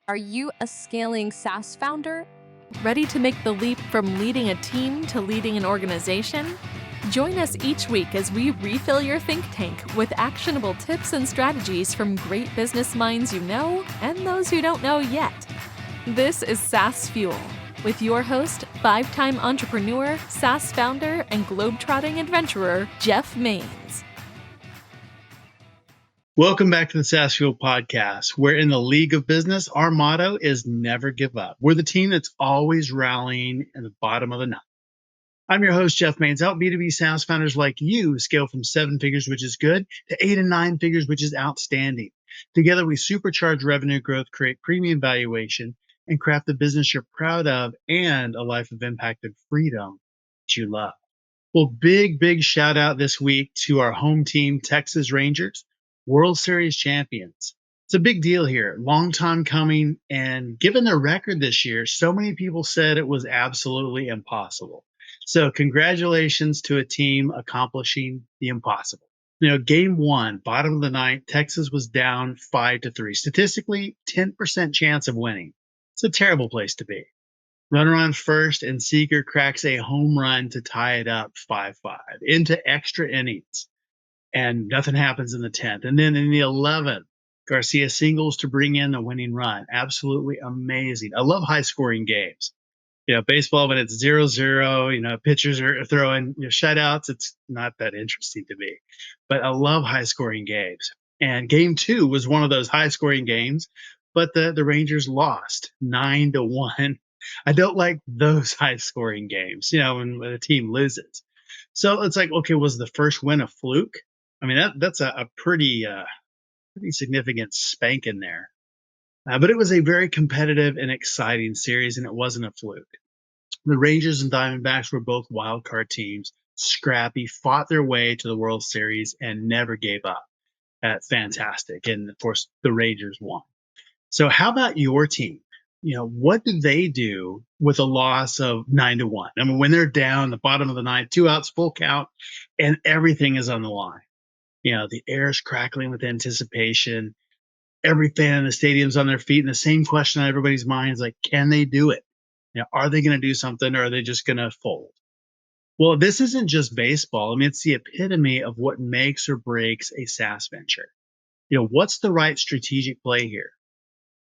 Are you a scaling SaaS founder? Ready to make the leap from leading a team to leading an organization? Join us each week as we refill your think tank with actionable tips and strategies from great business minds you know and those who don't know yet. This is SaaS Fuel with your host, 5-time entrepreneur, SaaS founder, and globetrotting adventurer, Jeff Maines. Welcome back to the SaaS Fuel podcast, where in the league of business, our motto is never give up. We're the team that's always rallying at the bottom of the ninth. I'm your host, Jeff Maines. Help B2B SaaS founders like you scale from 7 figures, which is good, to 8 and 9 figures, which is outstanding. Together, we supercharge revenue growth, create premium valuation, and craft the business you're proud of and a life of impact and freedom that you love. Well, big shout out this week to our home team, Texas Rangers, World Series champions. It's a big deal here, long time coming. And given their record this year, so many people said it was absolutely impossible. So congratulations to a team accomplishing the impossible. Game one, bottom of the ninth, Texas was down 5-3. Statistically, 10% chance of winning. It's a terrible place to be. Runner on first, and Seager cracks a home run to tie it up 5-5 into extra innings. And nothing happens in the 10th. And then in the 11th, Garcia singles to bring in the winning run. Absolutely amazing. I love high-scoring games. Baseball, when it's 0-0, pitchers are throwing shutouts. It's not that interesting to me. But I love high-scoring games. And game two was one of those high-scoring games, but the Rangers lost 9-1. I don't like those high-scoring games, when a team loses. So it's like, okay, was the first win a fluke? I mean, that's a pretty significant spank in there. But it was a very competitive and exciting series, and it wasn't a fluke. The Rangers and Diamondbacks were both wild card teams, scrappy, fought their way to the World Series, and never gave up. Fantastic. And of course, the Rangers won. So how about your team? What do they do with a loss of 9-1? I mean, when they're down the bottom of the ninth, 2 outs, full count, and everything is on the line. The air is crackling with anticipation. Every fan in the stadium's on their feet. And the same question on everybody's mind is like, can they do it? Are they going to do something, or are they just going to fold? Well, this isn't just baseball. I mean, it's the epitome of what makes or breaks a SaaS venture. What's the right strategic play here?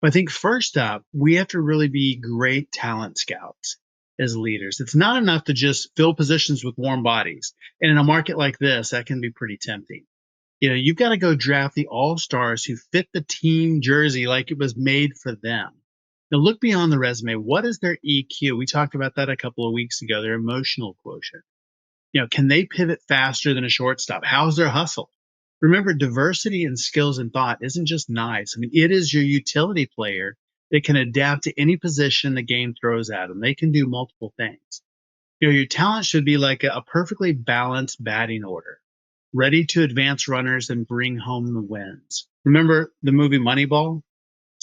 I think first up, we have to really be great talent scouts as leaders. It's not enough to just fill positions with warm bodies. And in a market like this, that can be pretty tempting. You've got to go draft the all-stars who fit the team jersey like it was made for them. Now, look beyond the resume. What is their EQ? We talked about that a couple of weeks ago, their emotional quotient. Can they pivot faster than a shortstop? How's their hustle? Remember, diversity in skills and thought isn't just nice. I mean, it is your utility player that can adapt to any position the game throws at them. They can do multiple things. Your talent should be like a perfectly balanced batting order, ready to advance runners and bring home the wins. Remember the movie Moneyball?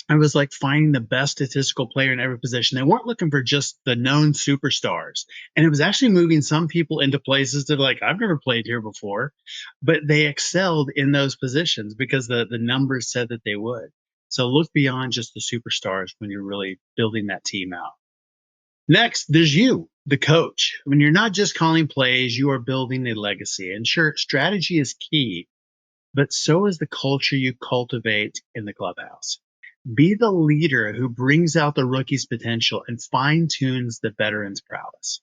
I was like finding the best statistical player in every position. They weren't looking for just the known superstars. And it was actually moving some people into places that like, I've never played here before, but they excelled in those positions because the numbers said that they would. So look beyond just the superstars when you're really building that team out. Next, there's you, the coach. When you're not just calling plays, you are building a legacy. And sure, strategy is key, but so is the culture you cultivate in the clubhouse. Be the leader who brings out the rookie's potential and fine-tunes the veteran's prowess.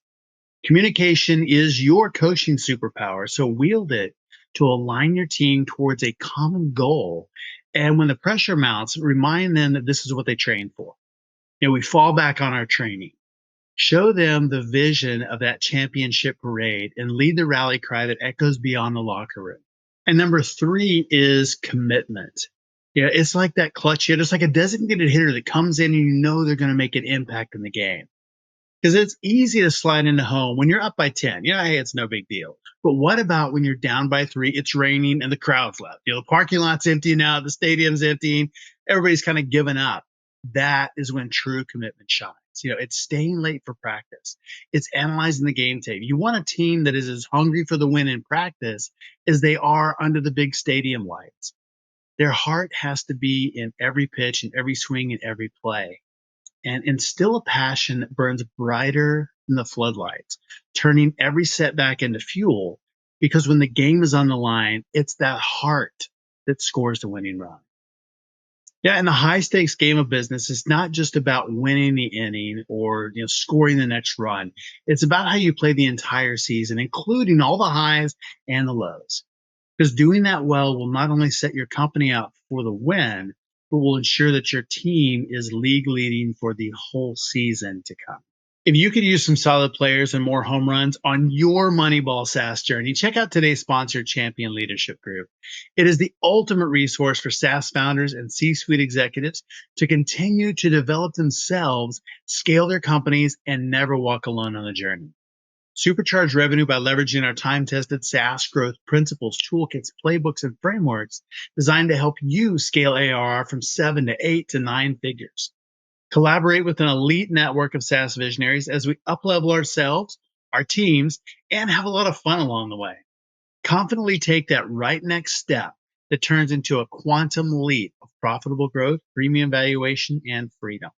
Communication is your coaching superpower, so wield it to align your team towards a common goal. And when the pressure mounts, remind them that this is what they trained for. We fall back on our training. Show them the vision of that championship parade and lead the rally cry that echoes beyond the locker room. And number 3 is commitment. It's like that clutch hitter. It's like a designated hitter that comes in and they're going to make an impact in the game. Because it's easy to slide into home when you're up by 10. Hey, it's no big deal. But what about when you're down by 3, it's raining, and the crowd's left? The parking lot's empty now, the stadium's emptying, everybody's kind of given up. That is when true commitment shines. It's staying late for practice. It's analyzing the game tape. You want a team that is as hungry for the win in practice as they are under the big stadium lights. Their heart has to be in every pitch, in every swing, in every play, and instill a passion that burns brighter than the floodlights, turning every setback into fuel. Because when the game is on the line, it's that heart that scores the winning run. Yeah, and the high stakes game of business is not just about winning the inning or scoring the next run. It's about how you play the entire season, including all the highs and the lows. Because doing that well will not only set your company up for the win, but will ensure that your team is league leading for the whole season to come. If you could use some solid players and more home runs on your Moneyball SaaS journey, check out today's sponsor, Champion Leadership Group. It is the ultimate resource for SaaS founders and C-suite executives to continue to develop themselves, scale their companies, and never walk alone on the journey. Supercharge revenue by leveraging our time-tested SaaS growth principles, toolkits, playbooks, and frameworks designed to help you scale ARR from 7 to 8 to 9 figures. Collaborate with an elite network of SaaS visionaries as we uplevel ourselves, our teams, and have a lot of fun along the way. Confidently take that right next step that turns into a quantum leap of profitable growth, premium valuation, and freedom.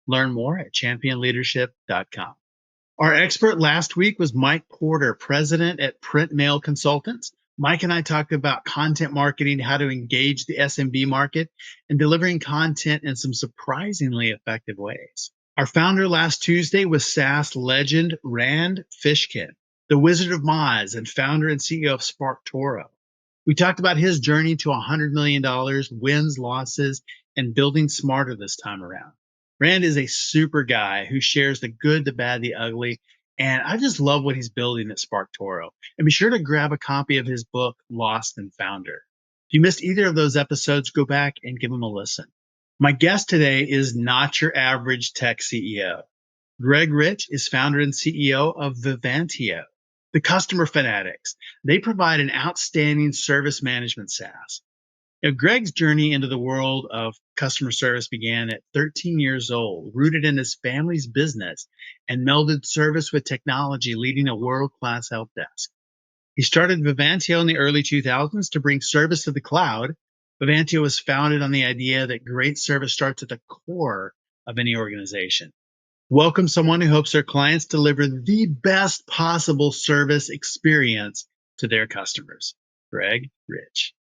Learn more at championleadership.com. Our expert last week was Mike Porter, president at Print Mail Consultants. Mike and I talked about content marketing, how to engage the SMB market, and delivering content in some surprisingly effective ways. Our founder last Tuesday was SaaS legend Rand Fishkin, the Wizard of Moz and founder and CEO of SparkToro. We talked about his journey to $100 million, wins, losses, and building smarter this time around. Rand is a super guy who shares the good, the bad, the ugly, and I just love what he's building at SparkToro. And be sure to grab a copy of his book, Lost and Founder. If you missed either of those episodes, go back and give them a listen. My guest today is not your average tech CEO. Greg Rich is founder and CEO of Vivantio, the customer fanatics. They provide an outstanding service management SaaS. Greg's journey into the world of customer service began at 13 years old, rooted in his family's business, and melded service with technology, leading a world-class help desk. He started Vivantio in the early 2000s to bring service to the cloud. Vivantio was founded on the idea that great service starts at the core of any organization. Welcome someone who hopes their clients deliver the best possible service experience to their customers. Greg Rich.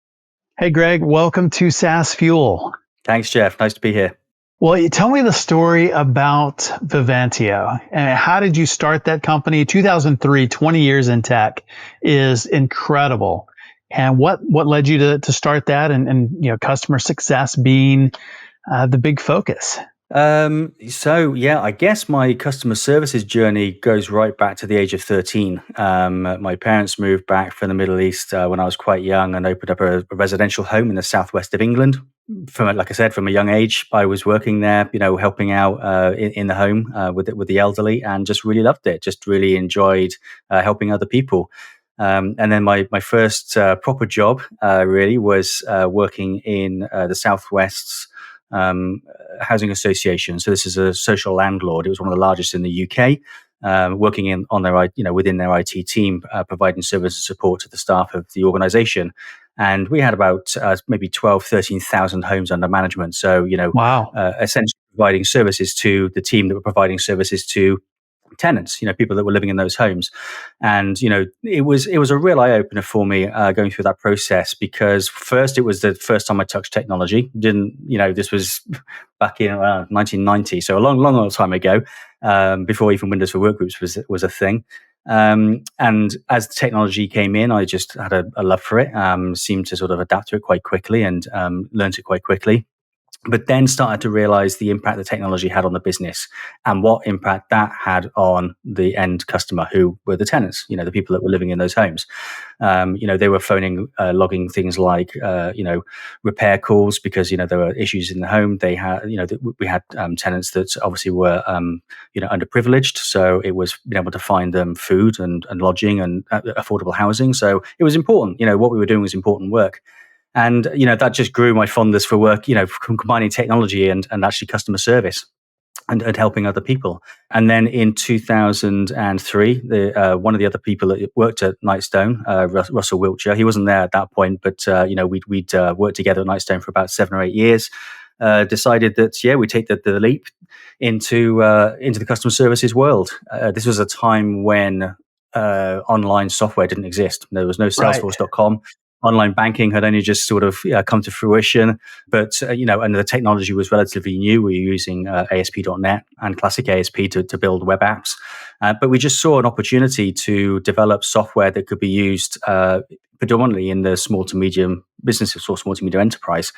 Hey, Greg, welcome to SaaS Fuel. Thanks, Jeff. Nice to be here. Well, tell me the story about Vivantio. And how did you start that company? 2003, 20 years in tech is incredible. And what led you to start that and customer success being the big focus? I guess my customer services journey goes right back to the age of 13. My parents moved back from the Middle East when I was quite young and opened up a residential home in the southwest of England. Like I said, from a young age, I was working there, helping out in the home with the elderly, and just really loved it. Just really enjoyed helping other people. And then my first proper job really was working in the Southwest's housing association. So this is a social landlord. It was one of the largest in the UK, working on their within their IT team, providing service and support to the staff of the organisation. And we had about maybe 13,000 homes under management. So Wow. Essentially providing services to the team that were providing services to tenants, people that were living in those homes. And, it was a real eye opener for me going through that process, because first, it was the first time I touched technology. This was back in 1990. So a long time ago, before even Windows for Workgroups was a thing. And as the technology came in, I just had a love for it, seemed to sort of adapt to it quite quickly and learned it quite quickly. But then started to realize the impact the technology had on the business and what impact that had on the end customer, who were the tenants, the people that were living in those homes. They were phoning, logging things like, repair calls because, there were issues in the home. They had, we had tenants that obviously were, underprivileged. So it was being able to find them food and lodging and affordable housing. So it was important, what we were doing was important work. And, that just grew my fondness for work, combining technology and actually customer service. and helping other people. And then in 2003, one of the other people that worked at Nightstone, Russell Wiltshire, he wasn't there at that point, but we'd worked together at Nightstone for about 7 or 8 years. Decided that we take the leap into the customer services world. This was a time when online software didn't exist. There was no Salesforce.com. Online banking had only just sort of come to fruition, but and the technology was relatively new. We were using ASP.NET and classic ASP to build web apps, but we just saw an opportunity to develop software that could be used predominantly in the small to medium businesses or small to medium enterprise,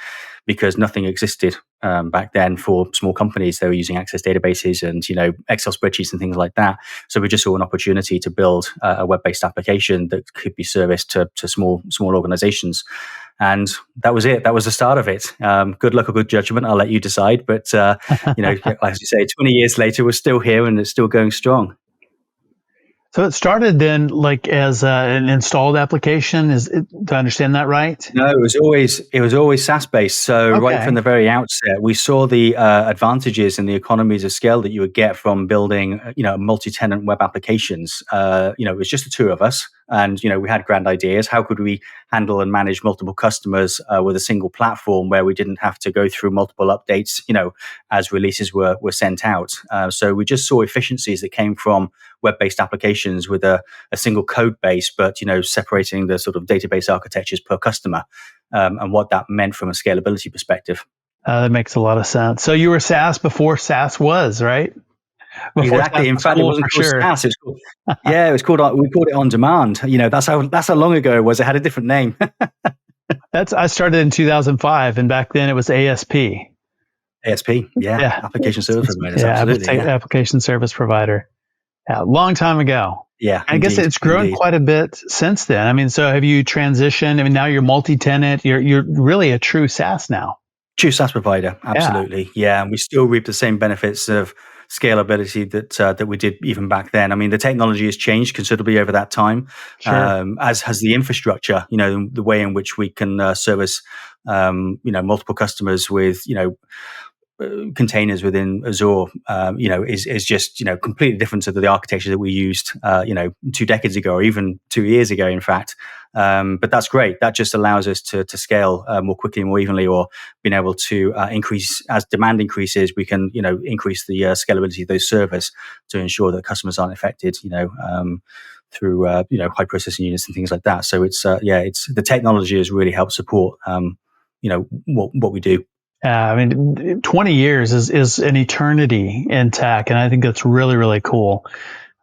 because nothing existed back then for small companies. They were using Access databases and Excel spreadsheets and things like that. So we just saw an opportunity to build a web-based application that could be serviced to small organizations. And that was it. That was the start of it. Good luck or good judgment, I'll let you decide. But as you say, 20 years later, we're still here and it's still going strong. So it started then like as an installed application. Do I understand that right? No, it was always SaaS based. So right from the very outset, we saw the advantages and the economies of scale that you would get from building, multi-tenant web applications. It was just the two of us, and we had grand ideas. How could we handle and manage multiple customers with a single platform where we didn't have to go through multiple updates, as releases were sent out? So we just saw efficiencies that came from web-based applications with a single code base, but separating the sort of database architectures per customer, and what that meant from a scalability perspective. That makes a lot of sense. So you were SaaS before SaaS was, right? Before exactly. SaaS in fact, it wasn't called SaaS. It was called, it was called. We called it on demand. That's how long ago it was. It had a different name. I started in 2005, and back then it was ASP. ASP, application service provider. Absolutely, application service provider. Yeah, long time ago. Yeah, I guess it's grown quite a bit since then. I mean, so have you transitioned? I mean, now you're multi-tenant. You're really a true SaaS now. True SaaS provider, absolutely. Yeah, and we still reap the same benefits of scalability that we did even back then. I mean, the technology has changed considerably over that time, as has the infrastructure. The way in which we can service, multiple customers with, containers within Azure, is just, completely different to the architecture that we used, 2 decades ago, or even 2 years ago, in fact. But that's great. That just allows us to scale more quickly and more evenly, or being able to increase as demand increases. We can, increase the scalability of those servers to ensure that customers aren't affected, through high processing units and things like that. So it's the technology has really helped support what we do. I mean, 20 years is an eternity in tech, and I think that's really, really cool.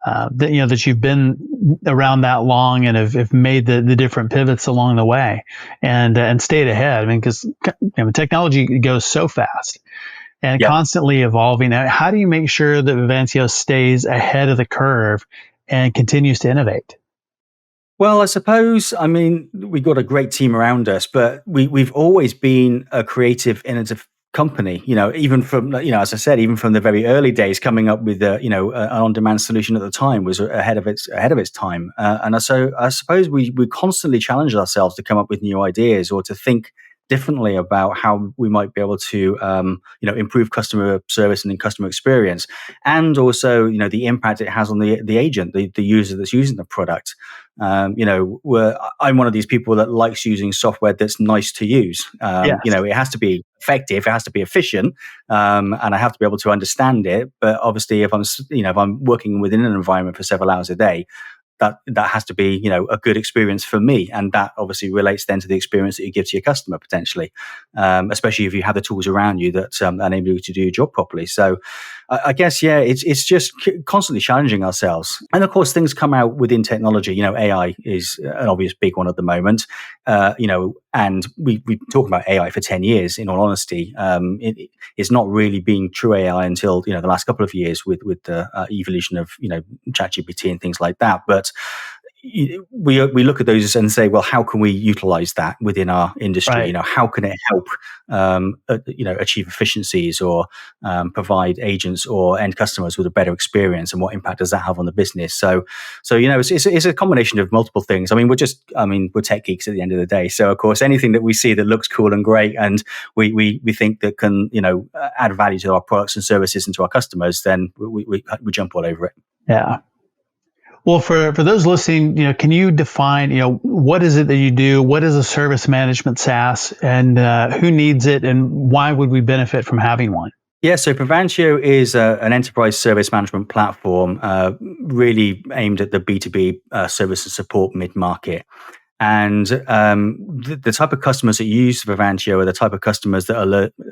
That you've been around that long and have made the different pivots along the way, and stayed ahead. I mean, because technology goes so fast and constantly evolving. How do you make sure that Vivantio stays ahead of the curve and continues to innovate? Well, I suppose, we've got a great team around us, but we've always been a creative, innovative company, even from, as I said, even from the very early days, coming up with an on-demand solution at the time was ahead of its time. And so I suppose we constantly challenge ourselves to come up with new ideas or to think differently about how we might be able to, improve customer service and customer experience, and also, the impact it has on the agent, the user that's using the product. I'm one of these people that likes using software that's nice to use. It has to be effective, it has to be efficient, and I have to be able to understand it. But obviously, if I'm working within an environment for several hours a day, that has to be, a good experience for me. And that obviously relates then to the experience that you give to your customer potentially, especially if you have the tools around you that enable you to do your job properly. So I guess, it's just constantly challenging ourselves. And of course, things come out within technology. AI is an obvious big one at the moment, and we've been talking about AI for 10 years, in all honesty. It's not really being true AI until, the last couple of years with the evolution of, ChatGPT and things like that. But we look at those and say, well, how can we utilize that within our industry? Right. How can it help achieve efficiencies or provide agents or end customers with a better experience, and what impact does that have on the business? So it's a combination of multiple things. We're tech geeks at the end of the day, so of course anything that we see that looks cool and great, and we think that can add value to our products and services and to our customers, then we jump all over it. Yeah. Well, for those listening, can you define, what is it that you do? What is a service management SaaS, and who needs it, and why would we benefit from having one? Yeah, so Vivantio is an enterprise service management platform really aimed at the B2B service and support mid-market. And the type of customers that use Vivantio are the type of customers that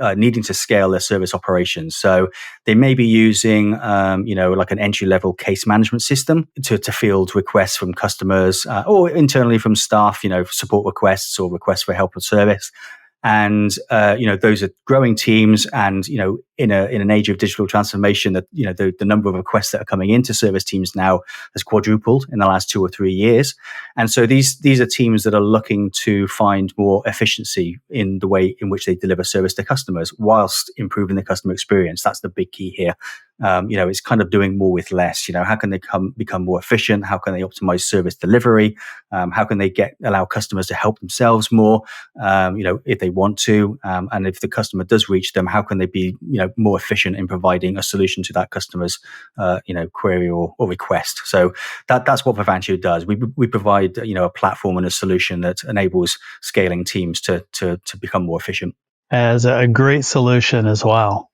are needing to scale their service operations. So they may be using, like an entry-level case management system to field requests from customers or internally from staff, support requests or requests for help or service. And those are growing teams, and in an age of digital transformation, that the number of requests that are coming into service teams now has quadrupled in the last 2 or 3 years. And so these are teams that are looking to find more efficiency in the way in which they deliver service to customers whilst improving the customer experience. That's the big key here. It's kind of doing more with less. How can they become more efficient? How can they optimize service delivery? How can they allow customers to help themselves more, if they want to? And if the customer does reach them, how can they be, more efficient in providing a solution to that customer's, query or request? So that's what Vivantio does. We provide, a platform and a solution that enables scaling teams to become more efficient. As a great solution as well.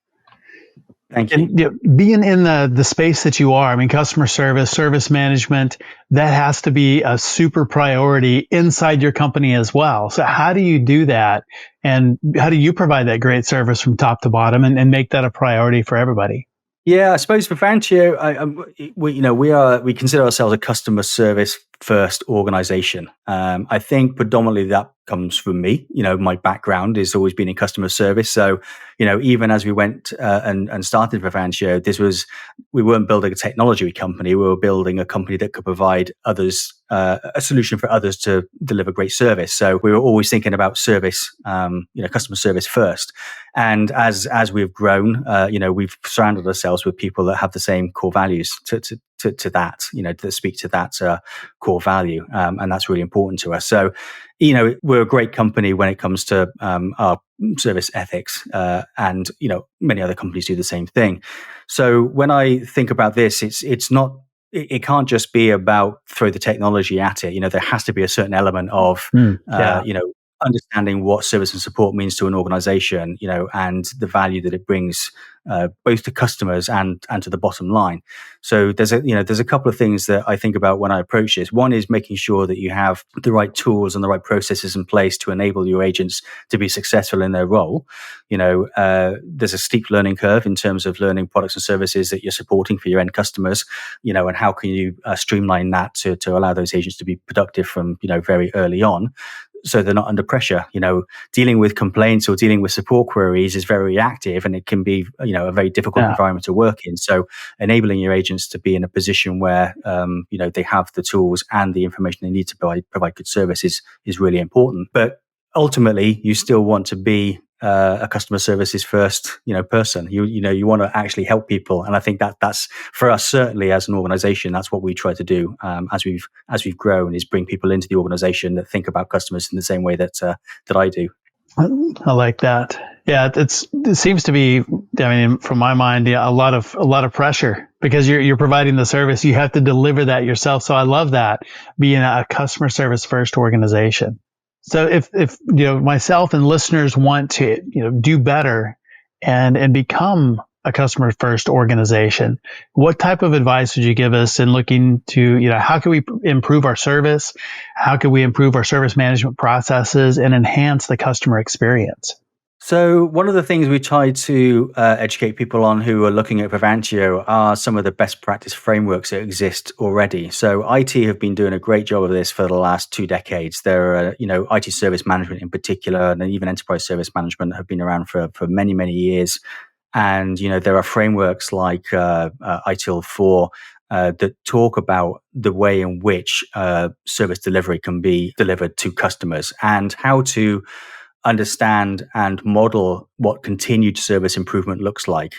Thank you. And being in the space that you are, customer service management, that has to be a super priority inside your company as well. So how do you do that? And how do you provide that great service from top to bottom and make that a priority for everybody? Yeah, I suppose Vivantio, we consider ourselves a customer service first organization. I think predominantly that comes from me. My background has always been in customer service. So, even as we went and started Vivantio, we weren't building a technology company. We were building a company that could provide others a solution for others to deliver great service. So we were always thinking about service, customer service first. And as we've grown, we've surrounded ourselves with people that have the same core values to that, that speak to that core value. And that's really important to us. So, we're a great company when it comes to our service ethics, and many other companies do the same thing. So when I think about this, it's not. It can't just be about throw the technology at it. There has to be a certain element of, understanding what service and support means to an organization, and the value that it brings both to customers and to the bottom line. So there's a couple of things that I think about when I approach this. One is making sure that you have the right tools and the right processes in place to enable your agents to be successful in their role. There's a steep learning curve in terms of learning products and services that you're supporting for your end customers, and how can you streamline that to allow those agents to be productive from very early on, so they're not under pressure. Dealing with complaints or dealing with support queries is very reactive, and it can be, a very difficult environment to work in. So enabling your agents to be in a position where, they have the tools and the information they need to provide good services is really important. But ultimately, you still want to be a customer services first, person. You want to actually help people, and I think that's for us, certainly as an organization, that's what we try to do as we've grown, is bring people into the organization that think about customers in the same way that I do. I like that. Yeah, it seems to be. From my mind, a lot of pressure, because you're providing the service. You have to deliver that yourself. So I love that, being a customer service first organization. So if myself and listeners want to do better and become a customer first organization, what type of advice would you give us in looking to how can we improve our service? How can we improve our service management processes and enhance the customer experience? So one of the things we try to educate people on who are looking at Vivantio are some of the best practice frameworks that exist already. So IT have been doing a great job of this for the last 2 decades. There are, IT service management in particular, and even enterprise service management have been around for many, many years. And there are frameworks like ITIL 4 that talk about the way in which service delivery can be delivered to customers and how to understand and model what continued service improvement looks like.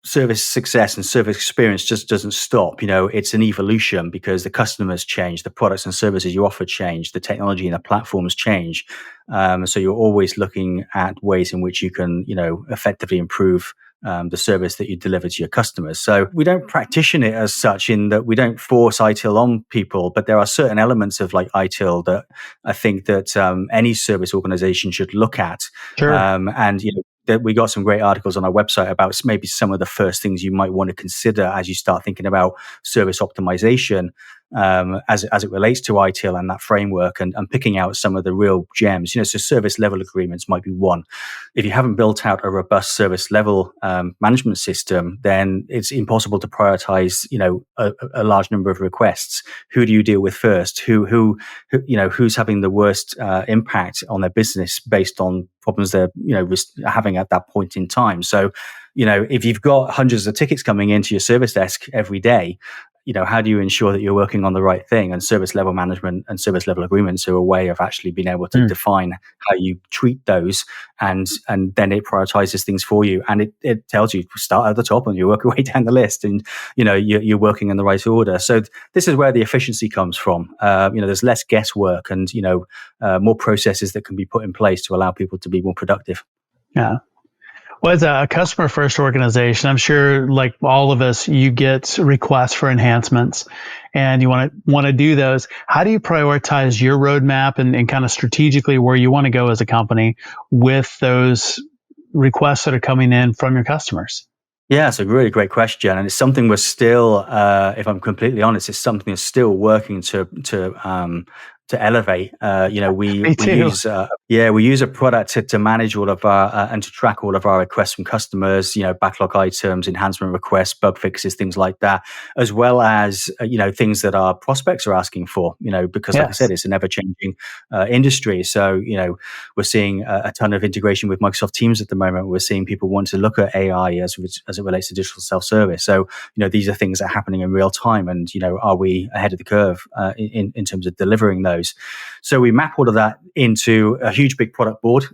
Service success and service experience just doesn't stop. It's an evolution because the customers change, the products and services you offer change, the technology and the platforms change. So you're always looking at ways in which you can, effectively improve the service that you deliver to your customers. So we don't practice it as such in that we don't force ITIL on people, but there are certain elements of like ITIL that I think that any service organization should look at. Sure. And that we got some great articles on our website about maybe some of the first things you might want to consider as you start thinking about service optimization as it relates to ITIL and that framework, and picking out some of the real gems. So service level agreements might be one. If you haven't built out a robust service level management system, then it's impossible to prioritize a large number of requests. Who do you deal with first? Who's having the worst impact on their business based on problems they're having at that point in time? So if you've got hundreds of tickets coming into your service desk every day, how do you ensure that you're working on the right thing? And service level management and service level agreements are a way of actually being able to define how you treat those, and then it prioritizes things for you, and it tells you to start at the top and you work your way down the list, and you're working in the right order. So this is where the efficiency comes from. There's less guesswork and more processes that can be put in place to allow people to be more productive. Yeah. Well, as a customer first organization, I'm sure like all of us, you get requests for enhancements and you want to do those. How do you prioritize your roadmap and kind of strategically where you want to go as a company with those requests that are coming in from your customers? Yeah, it's a really great question, and it's something we're still, if I'm completely honest, it's something that's still working to elevate. Me too. We use a product to manage all of our and to track all of our requests from customers. Backlog items, enhancement requests, bug fixes, things like that, as well as things that our prospects are asking for. Because like I said, it's an ever-changing industry. So we're seeing a ton of integration with Microsoft Teams at the moment. We're seeing people want to look at AI as it relates to digital self-service. So these are things that are happening in real time, and are we ahead of the curve in terms of delivering those? So we map all of that into a huge big product board,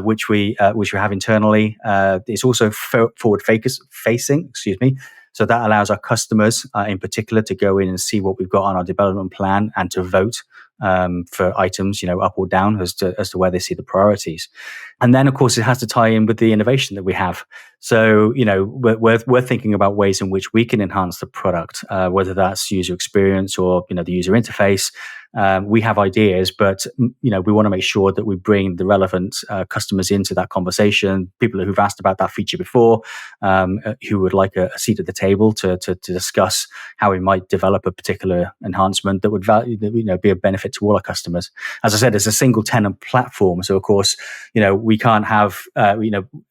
which we have internally. It's also forward facing, So that allows our customers in particular to go in and see what we've got on our development plan and to vote for items, up or down as to where they see the priorities. And then, of course, it has to tie in with the innovation that we have. So, we're thinking about ways in which we can enhance the product, whether that's user experience or, the user interface. We have ideas, but we want to make sure that we bring the relevant customers into that conversation. People who've asked about that feature before, who would like a seat at the table to discuss how we might develop a particular enhancement that would be a benefit to all our customers. As I said, it's a single tenant platform, so of course, we can't have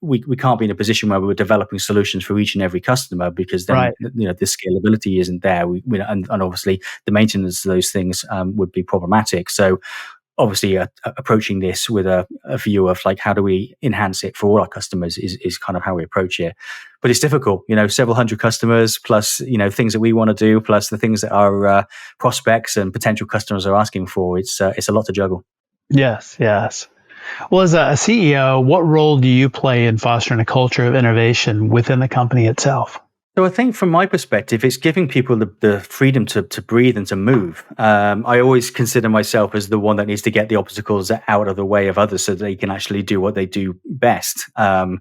we can't be in a position where we're developing solutions for each and every customer, because then the scalability isn't there. And obviously the maintenance of those things would be problematic. So obviously approaching this with a view of like, how do we enhance it for all our customers is kind of how we approach it. But it's difficult, several hundred customers plus, things that we want to do, plus the things that our prospects and potential customers are asking for. It's a lot to juggle. Yes. Well, as a CEO, what role do you play in fostering a culture of innovation within the company itself? So I think from my perspective, it's giving people the freedom to breathe and to move. I always consider myself as the one that needs to get the obstacles out of the way of others so that they can actually do what they do best. And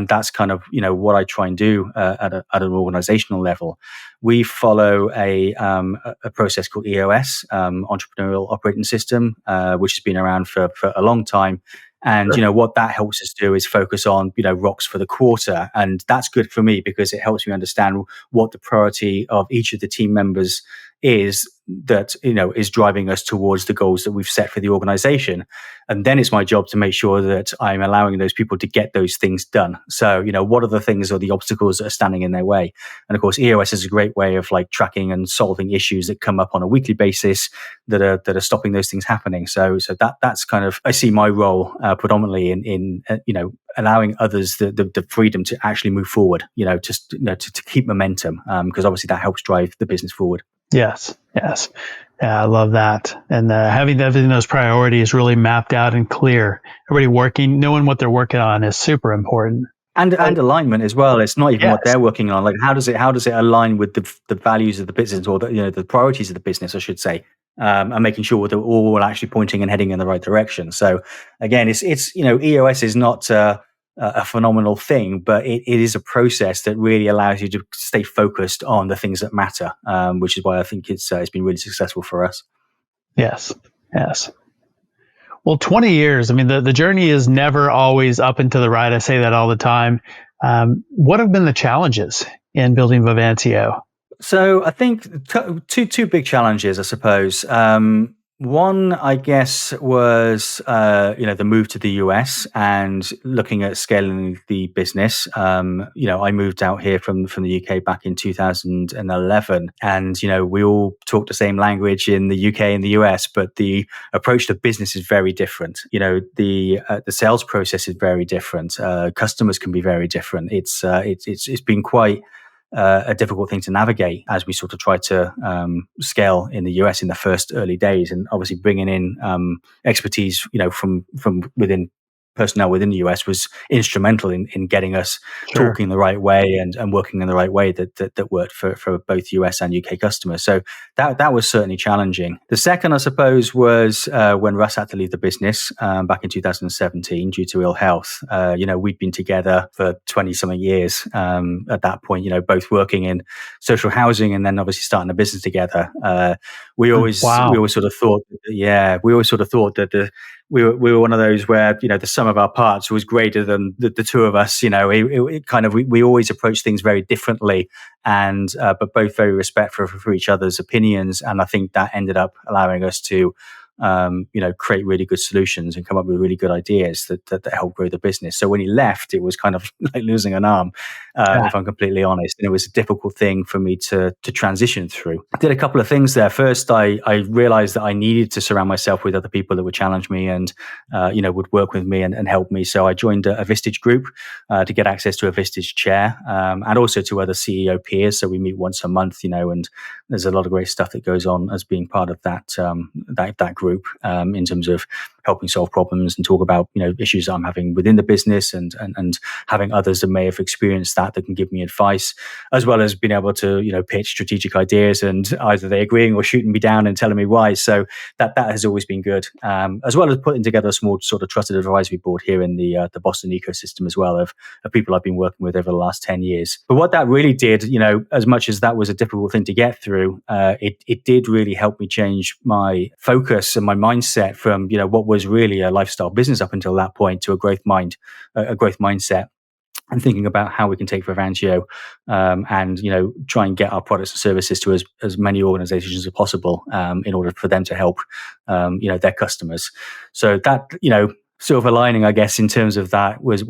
that's kind of, what I try and do at an organizational level. We follow a process called EOS, Entrepreneurial Operating System, which has been around for a long time. And, what that helps us do is focus on, rocks for the quarter. And that's good for me because it helps me understand what the priority of each of the team members is that is driving us towards the goals that we've set for the organization. And then it's my job to make sure that I'm allowing those people to get those things done. So what are the things or the obstacles that are standing in their way? And of course, EOS is a great way of like tracking and solving issues that come up on a weekly basis that are stopping those things happening. So that's kind of, I see my role predominantly in allowing others the freedom to actually move forward, to keep momentum, because obviously that helps drive the business forward. Yes. Yeah, I love that. And having those priorities really mapped out and clear, everybody knowing what they're working on is super important. And alignment as well. It's not even what Yes. they're working on. Like how does it align with the values of the business, or the priorities of the business, I should say, and making sure that we're all actually pointing and heading in the right direction. So again, it's EOS is not a phenomenal thing, but it is a process that really allows you to stay focused on the things that matter, which is why I think it's been really successful for us. Yes. Well, 20 years, I mean, the journey is never always up and to the right. I say that all the time. What have been the challenges in building Vivantio? So I think two big challenges, I suppose. One, I guess, was the move to the US and looking at scaling the business. I moved out here from the UK back in 2011, and we all talk the same language in the UK and the US, but the approach to business is very different. The sales process is very different. Customers can be very different. It's been quite a difficult thing to navigate as we sort of try to scale in the US in the first early days, and obviously bringing in expertise, from within personnel within the US was instrumental in getting us talking the right way and working in the right way that worked for both US and UK customers. So that was certainly challenging. The second, I suppose, was when Russ had to leave the business back in 2017 due to ill health. We'd been together for 20 something years at that point, both working in social housing and then obviously starting a business together. We always sort of thought that we were one of those where the sum of our parts was greater than the two of us. We always approach things very differently, and but both very respectful for each other's opinions. And I think that ended up allowing us to create really good solutions and come up with really good ideas that help grow the business. So when he left, it was kind of like losing an arm, if I'm completely honest. And it was a difficult thing for me to transition through. I did a couple of things there. First, I realized that I needed to surround myself with other people that would challenge me and, would work with me and help me. So I joined a Vistage group to get access to a Vistage chair, and also to other CEO peers. So we meet once a month, and there's a lot of great stuff that goes on as being part of that group, in terms of helping solve problems and talk about issues that I'm having within the business, and having others that may have experienced that can give me advice, as well as being able to pitch strategic ideas and either they agreeing or shooting me down and telling me why. So that has always been good, as well as putting together a small sort of trusted advisory board here in the Boston ecosystem as well of people I've been working with over the last 10 years. But what that really did, as much as that was a difficult thing to get through, it did really help me change my focus and my mindset from what was really a lifestyle business up until that point to a growth mindset, and thinking about how we can take Vivantio and try and get our products and services to as many organizations as possible, in order for them to help their customers. So that silver lining, I guess, in terms of that was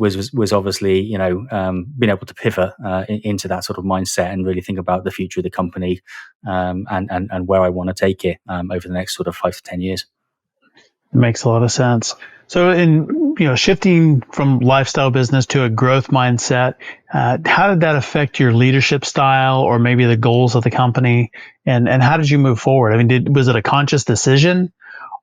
obviously being able to pivot into that sort of mindset and really think about the future of the company, and where I want to take it over the next sort of 5 to 10 years. It makes a lot of sense. So in shifting from lifestyle business to a growth mindset, how did that affect your leadership style or maybe the goals of the company? And how did you move forward? I mean, was it a conscious decision,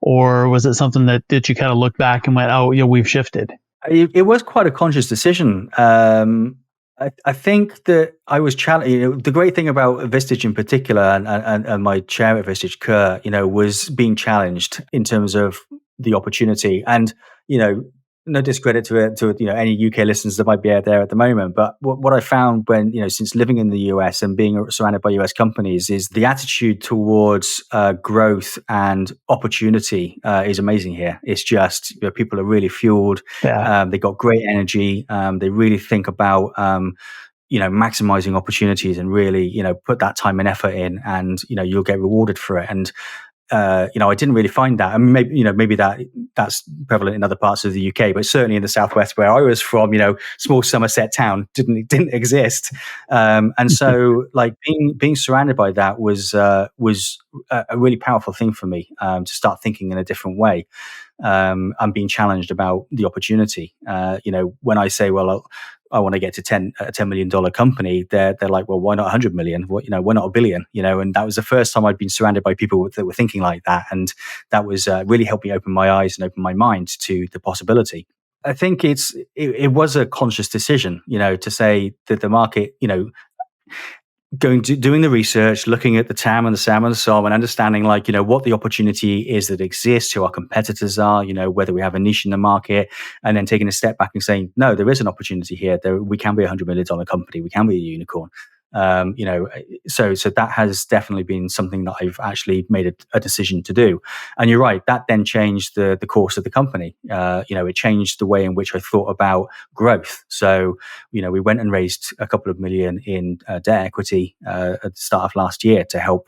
or was it something that you kind of looked back and went, oh, we've shifted? It was quite a conscious decision. I think that I was challenged. The great thing about Vistage in particular, and my chair at Vistage, Kerr, was being challenged in terms of the opportunity. And no discredit to any UK listeners that might be out there at the moment, but what I found when since living in the US and being surrounded by US companies is the attitude towards growth and opportunity is amazing here. It's just people are really fueled. They got great energy. They really think about maximizing opportunities and really, put that time and effort in, and, you'll get rewarded for it. And, I didn't really find that. I mean, maybe that's prevalent in other parts of the UK, but certainly in the Southwest where I was from, small Somerset town didn't exist. And so like being surrounded by that was a really powerful thing for me, to start thinking in a different way. I'm being challenged about the opportunity. When I say, well, I want to get to a $10 million company, they're like, well, why not 100 million? Why not a billion? And that was the first time I'd been surrounded by people that were thinking like that. And that was really helped me open my eyes and open my mind to the possibility. I think it was a conscious decision, to say that the market, doing the research, looking at the TAM and the SAM and the SOM, and understanding what the opportunity is that exists, who our competitors are, whether we have a niche in the market, and then taking a step back and saying, no, there is an opportunity here. We can be $100 million company. We can be a unicorn. So that has definitely been something that I've actually made a decision to do. And you're right, that then changed the course of the company. It changed the way in which I thought about growth. So, we went and raised a couple of million in debt equity at the start of last year to help,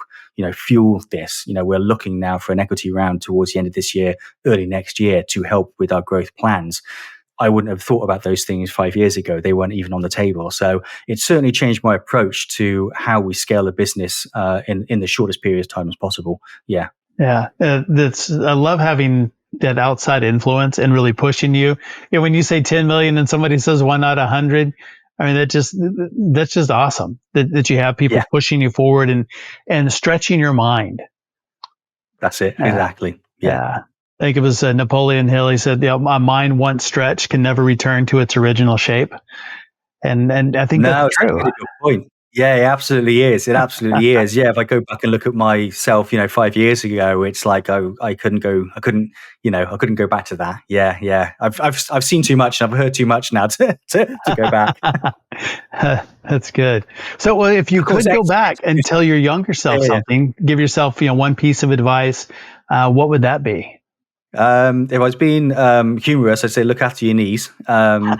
fuel this. We're looking now for an equity round towards the end of this year, early next year, to help with our growth plans. I wouldn't have thought about those things 5 years ago. They weren't even on the table. So it certainly changed my approach to how we scale a business in the shortest period of time as possible. Yeah. Yeah. I love having that outside influence and really pushing you. When you say 10 million and somebody says, why not 100? I mean, that's just awesome that you have people pushing you forward and stretching your mind. That's it. Exactly. Yeah. I think it was Napoleon Hill. He said, "A mind once stretched can never return to its original shape." And I think that's true. That's a really good point. Yeah, it absolutely is. It absolutely is. Yeah, if I go back and look at myself, 5 years ago, it's like I couldn't go back to that. Yeah. I've seen too much and I've heard too much now to go back. That's good. So, if you could go back and tell your younger self something, give yourself, one piece of advice, what would that be? If I was being humorous, I'd say look after your knees. But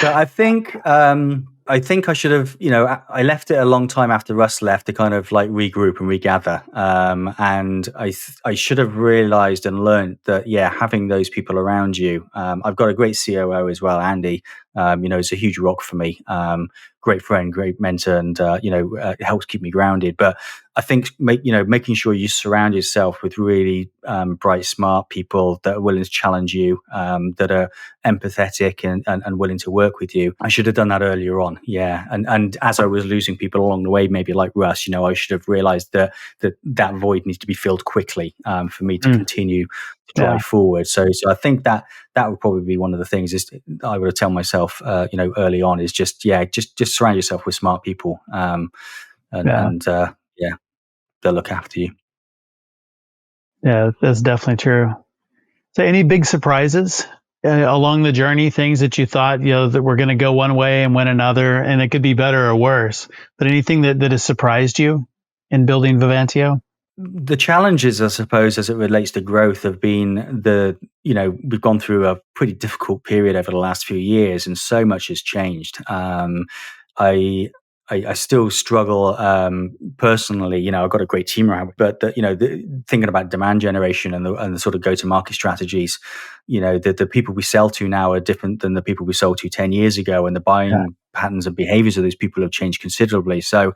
I think I should have, I left it a long time after Russ left to kind of like regroup and regather. And I should have realized and learned that, having those people around you. I've got a great COO as well, Andy. It's a huge rock for me. Great friend, great mentor, and it helps keep me grounded. But I think making sure you surround yourself with really bright, smart people that are willing to challenge you, that are empathetic and willing to work with you. I should have done that earlier on. Yeah, and as I was losing people along the way, maybe like Russ, I should have realized that void needs to be filled quickly for me to continue to drive forward. So I think that would probably be one of the things is I would have tell myself, early on is just surround yourself with smart people, and they'll look after you. Yeah, that's definitely true. So, any big surprises along the journey? Things that you thought that were going to go one way and went another, and it could be better or worse. But anything that has surprised you in building Vivantio? The challenges, I suppose, as it relates to growth, have been we've gone through a pretty difficult period over the last few years, and so much has changed. I still struggle personally. I've got a great team around, but thinking about demand generation and the sort of go-to-market strategies, the people we sell to now are different than the people we sold to 10 years ago, and the buying patterns and behaviors of those people have changed considerably. So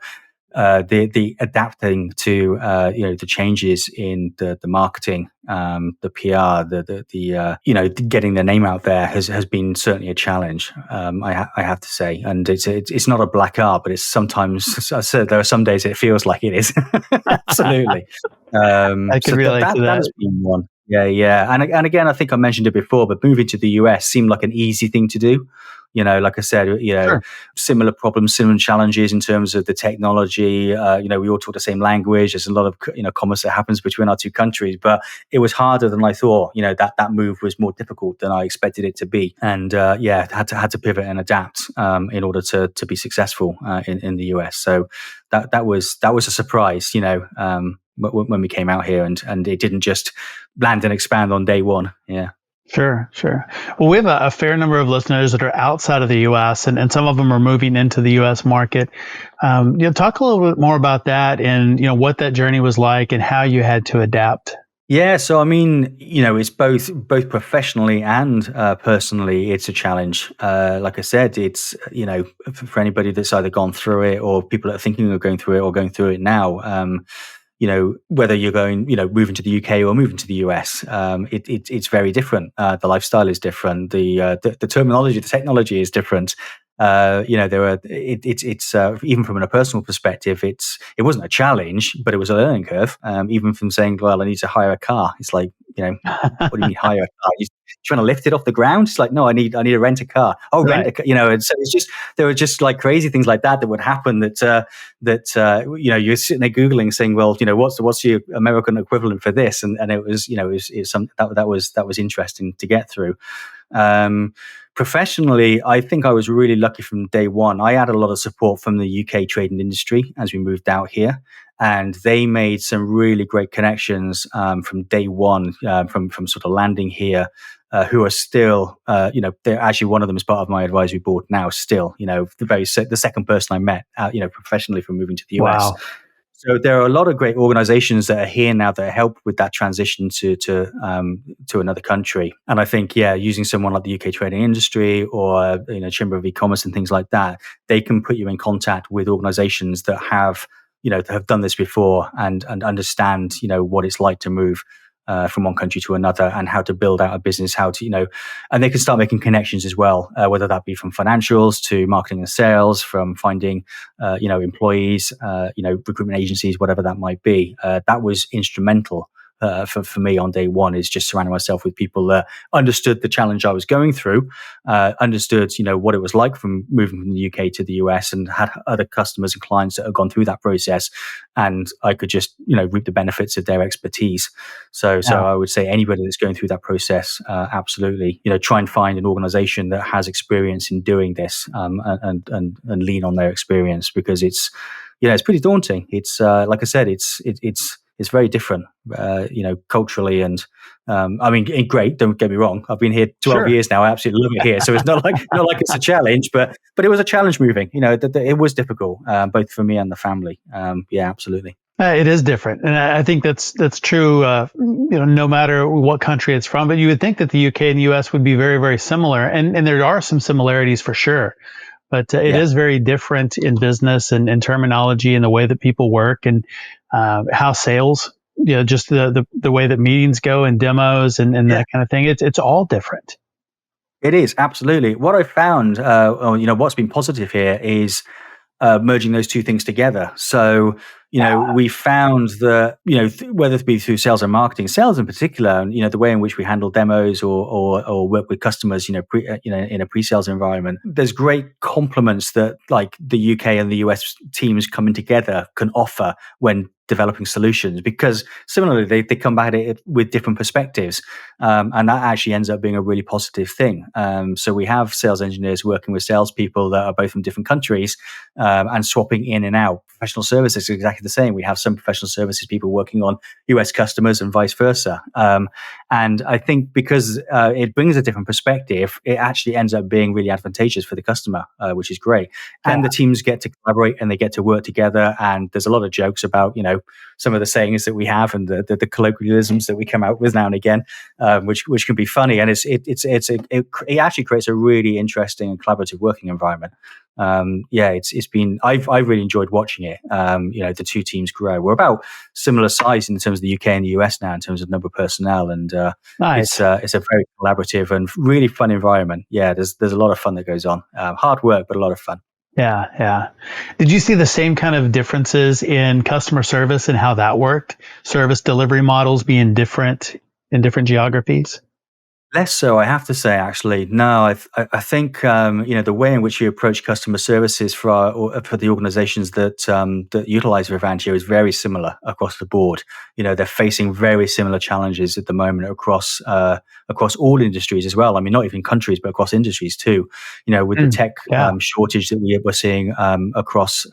the adapting to the changes in the marketing, the PR, the getting the name out there has been certainly a challenge. I have to say, and it's not a black art, but it's sometimes. I said there are some days it feels like it is. Absolutely. I can relate to that. That has been one. Yeah, and again, I think I mentioned it before, but moving to the US seemed like an easy thing to do. Like I said, sure. Similar problems, similar challenges in terms of the technology. We all talk the same language. There's a lot of commerce that happens between our two countries, but it was harder than I thought. That move was more difficult than I expected it to be, and had to pivot and adapt in order to be successful in the US. So that was a surprise. When we came out here, and it didn't just land and expand on day one. Yeah. Sure, sure. Well, we have a fair number of listeners that are outside of the U.S. and some of them are moving into the U.S. market. Talk a little bit more about that and what that journey was like and how you had to adapt. Yeah, so I mean, it's both professionally and personally, it's a challenge. Like I said, it's for anybody that's either gone through it or people that are thinking of going through it or going through it now. Whether you're going, moving to the UK or moving to the US, it's very different. The lifestyle is different. The terminology, the technology is different. There are it's even from a personal perspective, it wasn't a challenge, but it was a learning curve. Even from saying, well, I need to hire a car. It's like, what do you mean hire a car? You're trying to lift it off the ground? It's like, no, I need to rent a car. Oh, Right. rent a car. And so it's just, there were just like crazy things like that would happen you're sitting there Googling saying, well, what's the American equivalent for this? And it was, it's something that was interesting to get through. Professionally, I think I was really lucky from day one. I had a lot of support from the UK trading industry as we moved out here, and they made some really great connections from day one, from sort of landing here, who are still, they're actually, one of them is part of my advisory board now. Still, the second person I met, professionally from moving to the US. Wow. So there are a lot of great organizations that are here now that help with that transition to another country. And I think, using someone like the UK trading industry or, Chamber of E-commerce and things like that, they can put you in contact with organizations that have done this before and understand, what it's like to move from one country to another and how to build out a business, and they can start making connections as well, whether that be from financials to marketing and sales, from finding, employees, recruitment agencies, whatever that might be. That was instrumental for me on day one, is just surrounding myself with people that understood the challenge I was going through, understood, what it was like from moving from the UK to the US, and had other customers and clients that had gone through that process. And I could just, reap the benefits of their expertise. So I would say anybody that's going through that process, absolutely, try and find an organization that has experience in doing this, and lean on their experience, because it's pretty daunting. It's like I said, it's very different, culturally, and great. Don't get me wrong. I've been here 12 years now. I absolutely love it here. So it's not like it's a challenge, but it was a challenge moving. It was difficult, both for me and the family. Yeah, absolutely. It is different, and I think that's true. No matter what country it's from, but you would think that the UK and the US would be very, very similar, and there are some similarities for sure. But it is very different in business and in terminology and the way that people work and how sales, just the way that meetings go and demos and that kind of thing. It's all different. It is, absolutely. What I found, what's been positive here is merging those two things together. So, we found that, whether it be through sales and marketing, sales in particular, the way in which we handle demos or work with customers, in a pre-sales environment, there's great complements that like the UK and the US teams coming together can offer when developing solutions, because similarly they come at it with different perspectives, and that actually ends up being a really positive thing. So we have sales engineers working with salespeople that are both from different countries, and swapping in and out. Professional services is exactly the same. We have some professional services people working on US customers and vice versa. And I think because it brings a different perspective, it actually ends up being really advantageous for the customer, which is great. And the teams get to collaborate and they get to work together. And there's a lot of jokes about, some of the sayings that we have and the colloquialisms that we come out with now and again, which can be funny. And it actually creates a really interesting and collaborative working environment. I've really enjoyed watching it. The two teams grow. We're about similar size in terms of the UK and the US now in terms of number of personnel, and Nice. it's a very collaborative and really fun environment. Yeah, there's a lot of fun that goes on. Hard work, but a lot of fun. Yeah. Did you see the same kind of differences in customer service and how that worked? Service delivery models being different in different geographies? Less so, I have to say. Actually, no. I think the way in which you approach customer services for the organisations that utilize Vivantio is very similar across the board. They're facing very similar challenges at the moment across all industries as well. I mean, not even countries, but across industries too. With the tech shortage that we're seeing across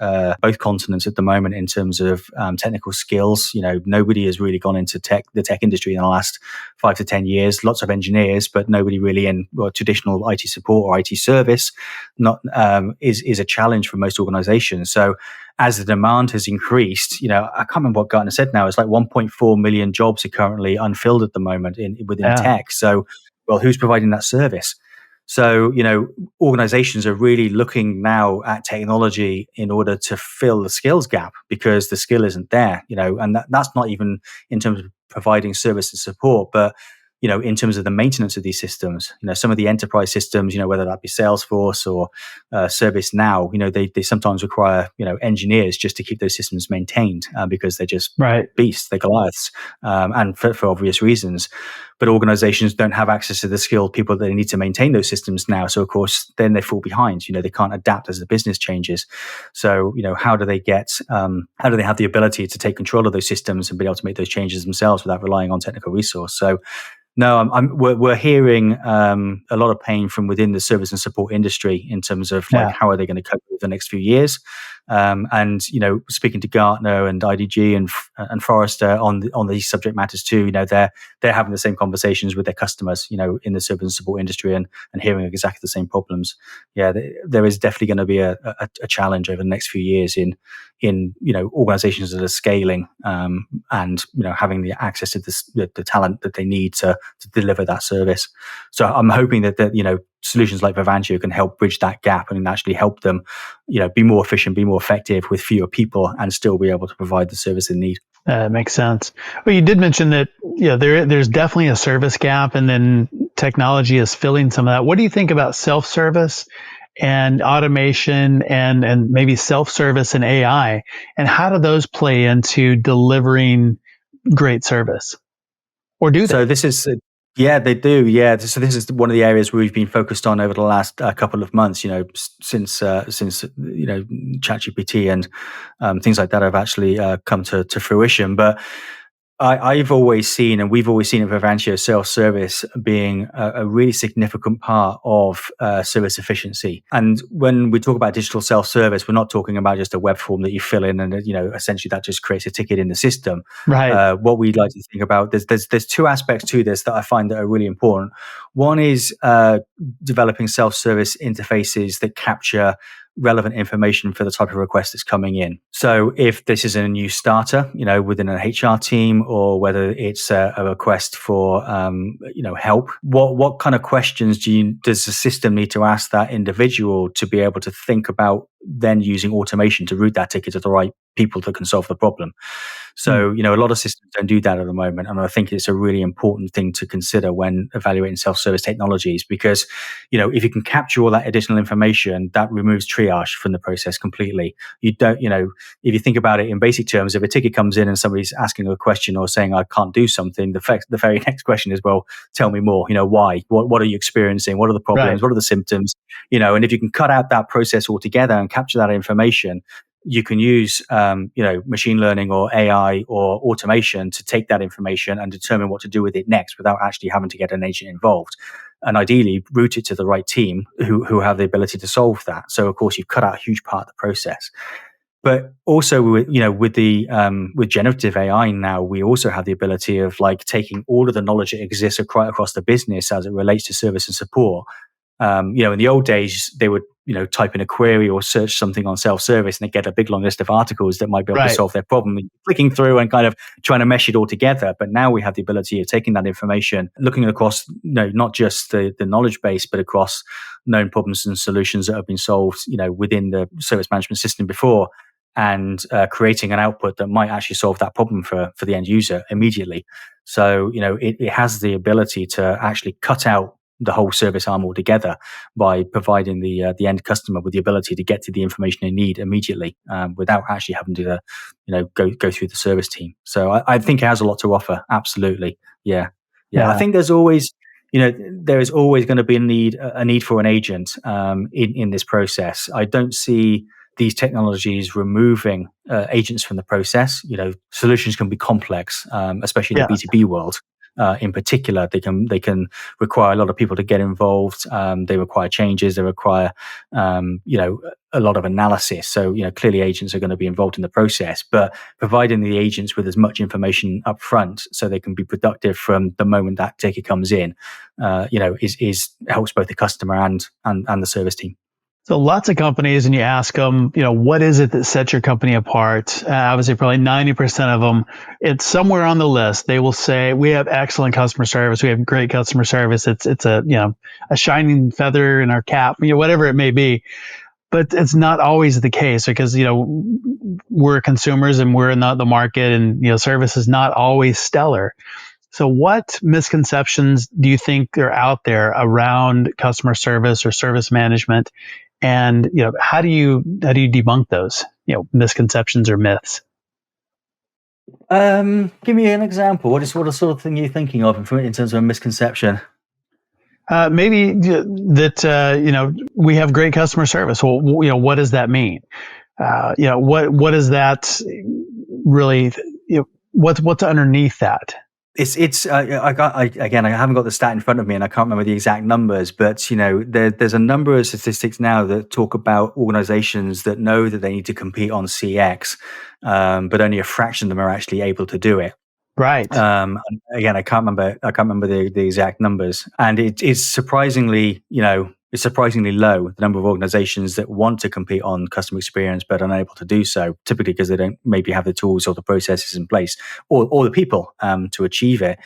both continents at the moment in terms of technical skills. Nobody has really gone into the tech industry in the last 5 to 10 years. Lots of engineers engineers, but nobody really in traditional IT support or IT service. Not is a challenge for most organizations. So as the demand has increased, I can't remember what Gartner said now. It's like 1.4 million jobs are currently unfilled at the moment within Yeah. tech. So, well, who's providing that service? So, organizations are really looking now at technology in order to fill the skills gap because the skill isn't there, and that's not even in terms of providing service and support, but in terms of the maintenance of these systems, some of the enterprise systems, whether that be Salesforce or ServiceNow, they sometimes require, engineers just to keep those systems maintained because they're just Right. beasts, they're Goliaths, and for obvious reasons. But organizations don't have access to the skilled people that they need to maintain those systems now. So, of course, then they fall behind. They can't adapt as the business changes. So, how do they have the ability to take control of those systems and be able to make those changes themselves without relying on technical resource? So, no, we're hearing a lot of pain from within the service and support industry in terms of how are they going to cope with the next few years. And speaking to Gartner and IDG and Forrester on these subject matters too, they're having the same conversations with their customers, in the service and support industry and hearing exactly the same problems. Yeah, there is definitely going to be a challenge over the next few years in organizations that are scaling and having the access to the talent that they need to deliver that service. So I'm hoping that solutions like Vivantio can help bridge that gap and actually help them be more efficient, be more effective with fewer people, and still be able to provide the service they need. Makes sense. Well, you did mention that there's definitely a service gap, and then technology is filling some of that. What do you think about self-service and automation and maybe self-service and AI, and how do those play into delivering great service? Or do they? So this is yeah, they do. Yeah, so this is one of the areas we've been focused on over the last couple of months. Since ChatGPT and things like that have actually come to fruition. But I've always seen, and we've always seen at Vivantio, self-service being a really significant part of service efficiency. And when we talk about digital self-service, we're not talking about just a web form that you fill in and essentially that just creates a ticket in the system. Right. What we'd like to think about, there's two aspects to this that I find that are really important. One is developing self-service interfaces that capture relevant information for the type of request that's coming in. So if this is a new starter, within an HR team, or whether it's a request for, help, what kind of questions does the system need to ask that individual to be able to think about then using automation to route that ticket to the right people that can solve the problem? So, a lot of systems don't do that at the moment. And I think it's a really important thing to consider when evaluating self-service technologies, because, if you can capture all that additional information, that removes triage from the process completely. You don't, if you think about it in basic terms, if a ticket comes in and somebody's asking a question or saying, I can't do something, the very next question is, well, tell me more, why? What are you experiencing? What are the problems? Right. What are the symptoms? And if you can cut out that process altogether and capture that information, you can use, machine learning or AI or automation to take that information and determine what to do with it next without actually having to get an agent involved. And ideally, route it to the right team who have the ability to solve that. So, of course, you've cut out a huge part of the process. But also, with generative AI now, we also have the ability of taking all of the knowledge that exists right across the business as it relates to service and support. In the old days, they would type in a query or search something on self-service and they get a big long list of articles that might be able to solve their problem, clicking through and kind of trying to mesh it all together. But now we have the ability of taking that information, looking across not just the knowledge base, but across known problems and solutions that have been solved within the service management system before, and creating an output that might actually solve that problem for the end user immediately. So it has the ability to actually cut out the whole service arm altogether by providing the end customer with the ability to get to the information they need immediately without actually having to go through the service team. So I think it has a lot to offer. Absolutely, yeah. I think there's always there is always going to be a need for an agent in this process. I don't see these technologies removing agents from the process. Solutions can be complex, especially in the B2B world. in particular. They can require a lot of people to get involved. They require changes. They require a lot of analysis. So clearly agents are going to be involved in the process, but providing the agents with as much information up front so they can be productive from the moment that ticket comes in, is helps both the customer and the service team. So lots of companies, and you ask them, what is it that sets your company apart? Obviously, probably 90% of them, it's somewhere on the list. They will say, we have excellent customer service. We have great customer service. It's a shining feather in our cap, whatever it may be. But it's not always the case because, we're consumers and we're in the market, and, service is not always stellar. So what misconceptions do you think are out there around customer service or service management? And how do you debunk those misconceptions or myths? Give me an example. What sort of thing you're thinking of in terms of a misconception? Maybe that we have great customer service. Well, what does that mean? What is that really? What's underneath that? It's I haven't got the stat in front of me and I can't remember the exact numbers, but there's a number of statistics now that talk about organizations that know that they need to compete on CX, but only a fraction of them are actually able to do it. Right. Again, I can't remember the exact numbers, and it's surprisingly it's surprisingly low, the number of organizations that want to compete on customer experience but are unable to do so, typically because they don't maybe have the tools or the processes in place or the people to achieve it.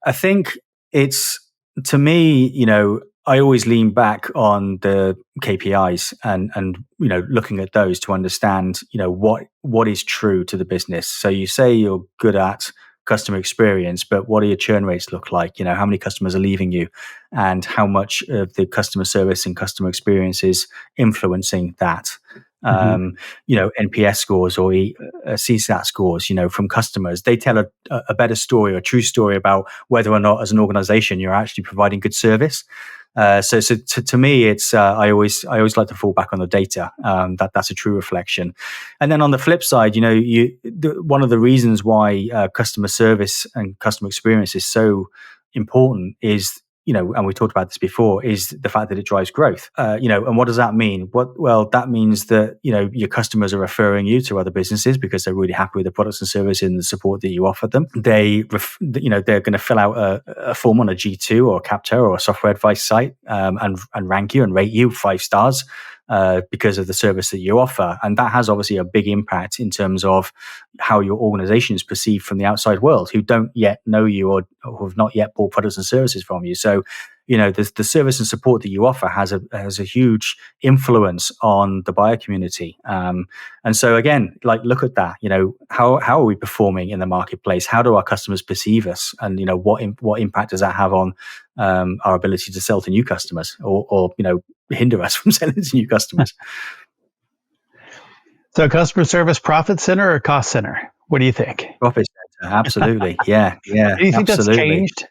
I think it's, to me, I always lean back on the KPIs and looking at those to understand what is true to the business. So you say you're good at customer experience, but what do your churn rates look like? How many customers are leaving you, and how much of the customer service and customer experience is influencing that? NPS scores or CSAT scores, from customers, they tell a better story, a true story about whether or not, as an organization, you're actually providing good service. So to me, it's I always like to fall back on the data. That's a true reflection. And then on the flip side, one of the reasons why customer service and customer experience is so important is, and we talked about this before, is the fact that it drives growth. And what does that mean? Well, that means that your customers are referring you to other businesses because they're really happy with the products and services and the support that you offer them. They're going to fill out a form on a G2 or a Capter or a software advice site and rank you and rate you 5 stars. Because of the service that you offer. And that has obviously a big impact in terms of how your organization is perceived from the outside world, who don't yet know you or who have not yet bought products and services from you. So, the service and support that you offer has a huge influence on the buyer community. And so again, look at that, how are we performing in the marketplace? How do our customers perceive us? And, what impact does that have on our ability to sell to new customers or hinder us from selling to new customers? So customer service profit center or cost center? What do you think? Profit center, absolutely. Yeah. Do you think that's changed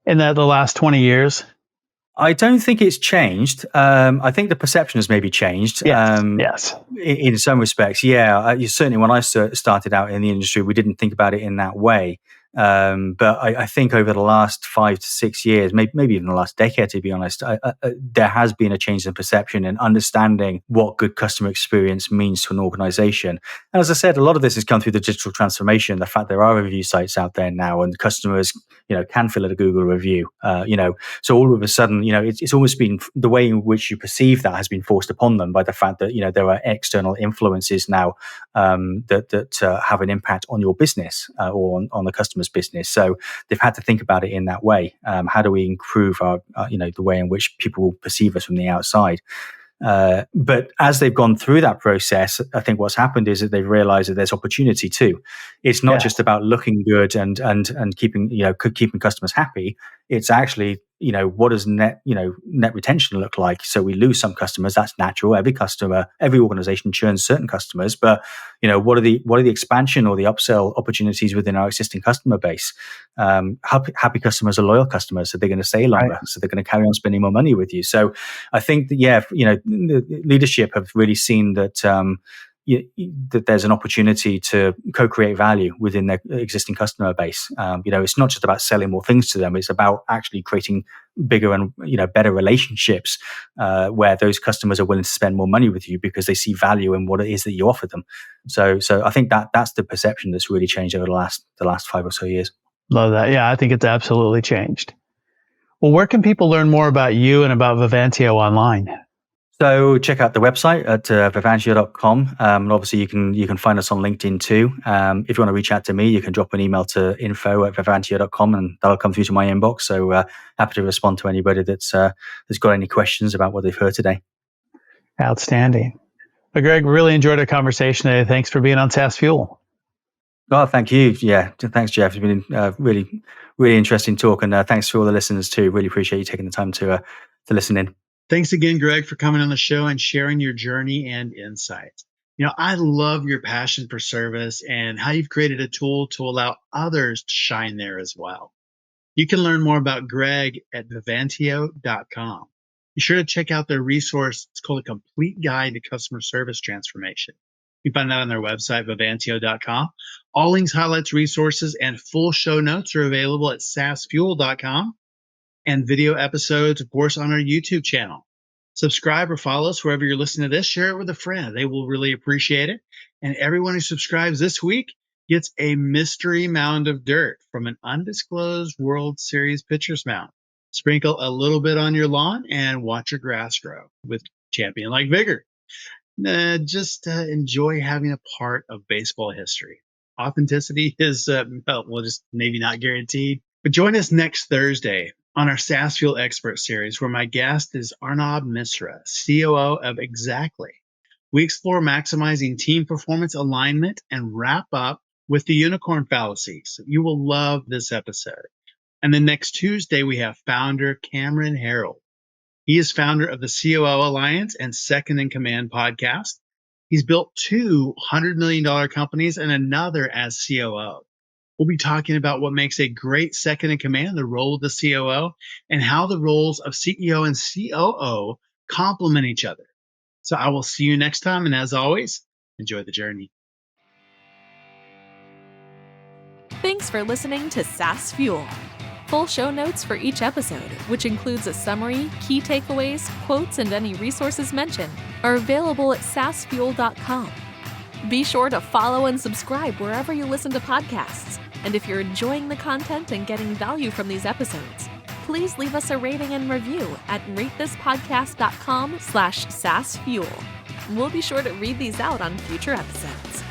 in the last 20 years? I don't think it's changed. I think the perception has maybe changed. Yes. In some respects, yeah. Certainly when I started out in the industry, we didn't think about it in that way. But I think over the last 5 to 6 years, maybe even the last decade, to be honest, there has been a change in perception and understanding what good customer experience means to an organization. And as I said, a lot of this has come through the digital transformation, the fact there are review sites out there now and customers, can fill out a Google review, so all of a sudden, it's almost been the way in which you perceive that has been forced upon them by the fact that, there are external influences now that have an impact on your business or on the customer's business. So they've had to think about it in that way. How do we improve our, the way in which people perceive us from the outside? But as they've gone through that process, I think what's happened is that they've realized that there's opportunity too. It's not just about looking good and keeping keeping customers happy. It's actually what does net retention look like? So we lose some customers. That's natural. Every organization churns certain customers. But what are the expansion or the upsell opportunities within our existing customer base? Happy customers are loyal customers, so they're going to stay longer. Right. So they're going to carry on spending more money with you. So I think that the leadership have really seen that that there's an opportunity to co-create value within their existing customer base. It's not just about selling more things to them; it's about actually creating bigger and better relationships where those customers are willing to spend more money with you because they see value in what it is that you offer them. So I think that's the perception that's really changed over the last 5 or so years. Love that. Yeah, I think it's absolutely changed. Well, where can people learn more about you and about Vivantio online? So check out the website at vivantio.com. And obviously, you can find us on LinkedIn too. If you want to reach out to me, you can drop an email to info@vivantio.com, and that'll come through to my inbox. So happy to respond to anybody that's got any questions about what they've heard today. Outstanding. Well, Greg, really enjoyed our conversation today. Thanks for being on SaaS Fuel. Oh, thank you. Yeah, thanks, Jeff. It's been really, really interesting talk, and thanks to all the listeners too. Really appreciate you taking the time to listen in. Thanks again, Greg, for coming on the show and sharing your journey and insights. I love your passion for service and how you've created a tool to allow others to shine there as well. You can learn more about Greg at vivantio.com. Be sure to check out their resource. It's called A Complete Guide to Customer Service Transformation. You can find that on their website, vivantio.com. All links, highlights, resources, and full show notes are available at saasfuel.com. And video episodes, of course, on our YouTube channel. Subscribe or follow us wherever you're listening to this. Share it with a friend. They will really appreciate it. And everyone who subscribes this week gets a mystery mound of dirt from an undisclosed World Series pitcher's mound. Sprinkle a little bit on your lawn and watch your grass grow with champion-like vigor. Just enjoy having a part of baseball history. Authenticity is, just maybe not guaranteed. But join us next Thursday on our SaaS Fuel Expert Series, where my guest is Arnab Misra, COO of Exactly. We explore maximizing team performance alignment and wrap up with the unicorn fallacy. So you will love this episode. And then next Tuesday, we have founder Cameron Harold. He is founder of the COO Alliance and Second in Command podcast. He's built 2 $100 million companies and another as COO. We'll be talking about what makes a great second in command, the role of the COO, and how the roles of CEO and COO complement each other. So I will see you next time. And as always, enjoy the journey. Thanks for listening to SaaS Fuel. Full show notes for each episode, which includes a summary, key takeaways, quotes, and any resources mentioned, are available at saasfuel.com. Be sure to follow and subscribe wherever you listen to podcasts. And if you're enjoying the content and getting value from these episodes, please leave us a rating and review at ratethispodcast.com/SaaSfuel. We'll be sure to read these out on future episodes.